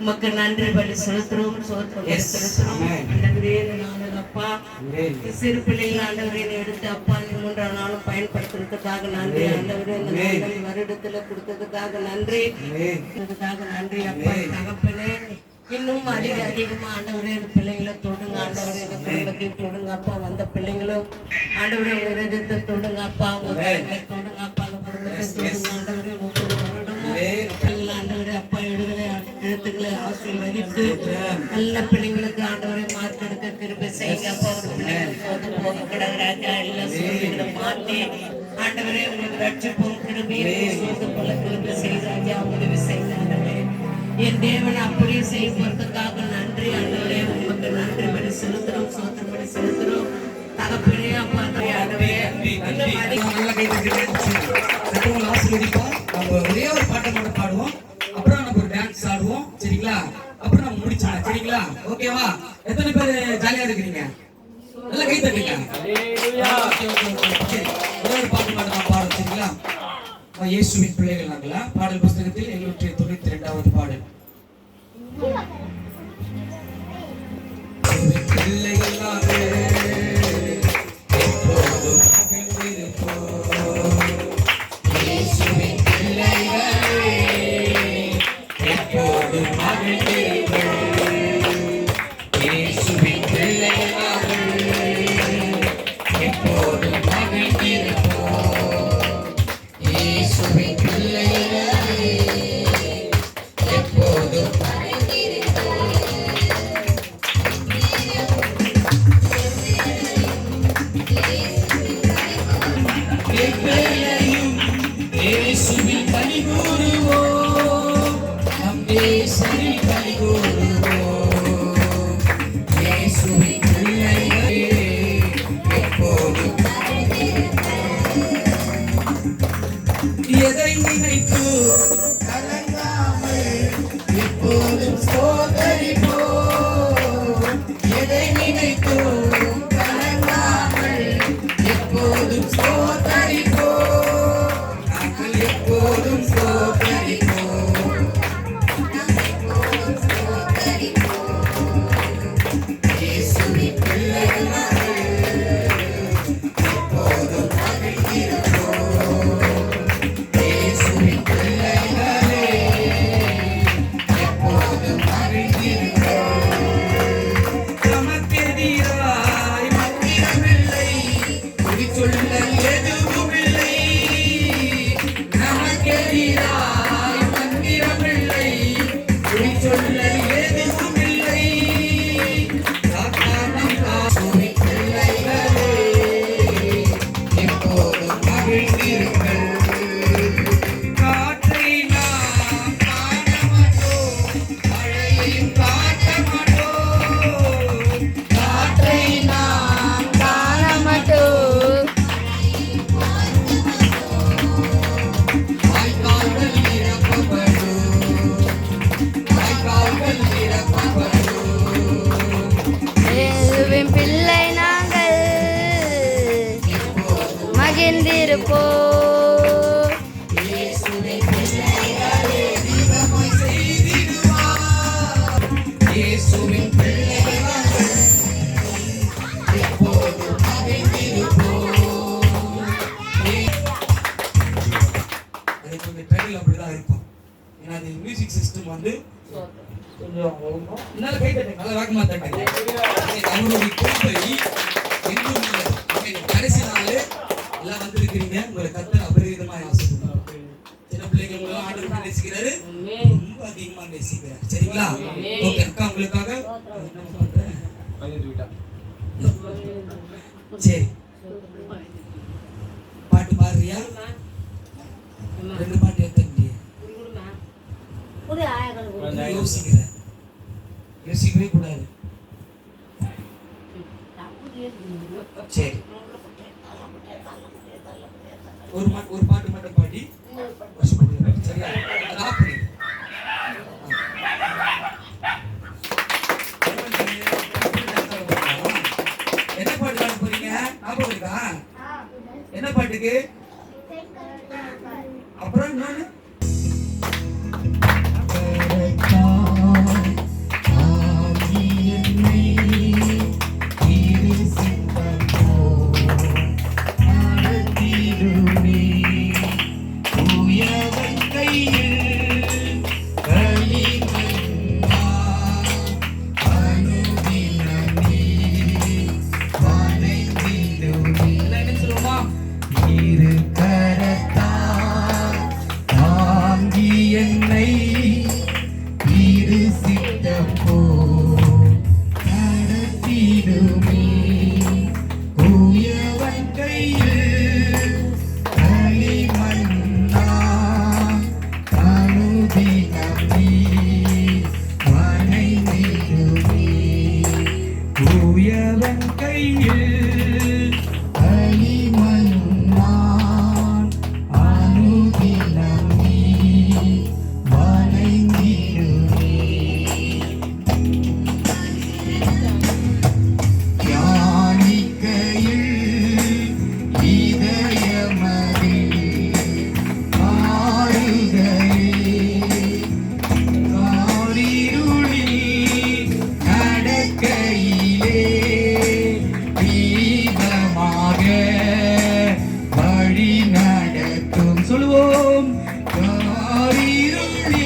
உமக்கு நன்றி பலி செலுத்துறோம். அப்பா சிறு பிள்ளைகள் ஆண்டவரே எடுத்து அப்பா 3 நாளும் பயன்படுத்துறதுக்காக நன்றி. ஆண்டவரே இந்த வருடத்துல கொடுத்ததுக்காக நன்றி. நன்றி அப்பா. தகப்பனே இன்னும் அதிகமா ஆண்டவரே இந்த பிள்ளைங்களை தொடுங்க. ஆண்டவரே இந்த குடும்பத்தையும் தொடுங்க அப்பா. வந்த பிள்ளைங்களும் ஆண்டவரே விரதத்தை தொடுங்க அப்பா. தொடுங்க அப்பா. அந்த குடும்பத்தை தொடுங்க ஆண்டவரே. ஒவ்வொரு வருடமும் ஆண்டவரே அப்பா எழுத்துக்களை ஆசீர்வதித்து நல்ல பிள்ளைங்களுக்கு ஆண்டவரை மார்க் எடுக்க திருப்பி செய்யுங்க அப்பா. ஒரு பிள்ளைங்களுக்கு போக கிடக்குறாங்க எல்லா சூழ்நிலை மாற்றி ஆண்டவரே உங்களுக்கு ரட்சிப்போம் திரும்பியை சோது போல திருப்பி செய்கிறாங்க. உதவி செய்தாண்டவரே என் தேவன் அப்படியே செய்வதற்காக நன்றி. ஆண்டவரே உங்களுக்கு நன்றி படி செலுத்துறோம். சோத்திரம் படி செலுத்துறோம். தகப்பனே அப்பா ஆண்டவரே ஆசீர்வதிப்போம். நம்ம ஒரே ஒரு பாட்டை மட்டும் பாடுவோம். அப்புறம் நம்ம ஒரு டான்ஸ் ஆடுவோம். சரிங்களா? அப்புறம் நம்ம முடிச்சோம். சரிங்களா? ஓகேவா? எத்தனை பேர் ஜாலியா இருக்கிறீங்க? நல்லா கை தட்டுங்க. சரி, ஒரே ஒரு பாட்டு மட்டும் நம்ம பாடுவோம். சரிங்களா? இயேசுவின் பிள்ளைகள் நாங்களா பாடல் புஸ்தகத்தில் 792வது பாடல். பிள்ளைகள் எதை நினைத்து கலங்காமல் எப்போதும் சோதரிப்போம். எதை நினைத்து கலங்காமல் எப்போதும் சோதரிப்போம். நாங்கள் எப்போதும் சோதரிப்போம். இயேசுவின் பிள்ளைகள் எப்போதும் மகிழ்ந்திருப்போம். மியூசிக் சிஸ்டம் வந்து கொஞ்சம் கை தட்டுங்க. நல்லா வேகமா தட்டுங்க. அவங்களுடைய குறிப்பை கடைசி நாள் எல்லாம் வந்திருக்கிறீங்க. உங்களை கர்த்தர் அபரிவிதமா ஆசீர்வதிப்பார். சின்ன பிள்ளைங்க உங்களை ஆண்டவர் நேசிக்கிறாரு, ரொம்ப அதிகமா நேசிக்கிறார். சரிங்களா? ஓகே அக்கா உங்களுக்காக சரி பாட்டு பாடுறியா? 2 பாட்டு எடுத்துக்கிட்டியா? யோசிக்கவே கூடாது. சரி ஒரு பாட்டு மட்டும் பாடி சரியா? என்ன பாட்டு பாட போறீங்க? ஞாபகம் இருக்கா? என்ன பாட்டுக்கு? அப்புறம் இன்னொன்னு காரிருளே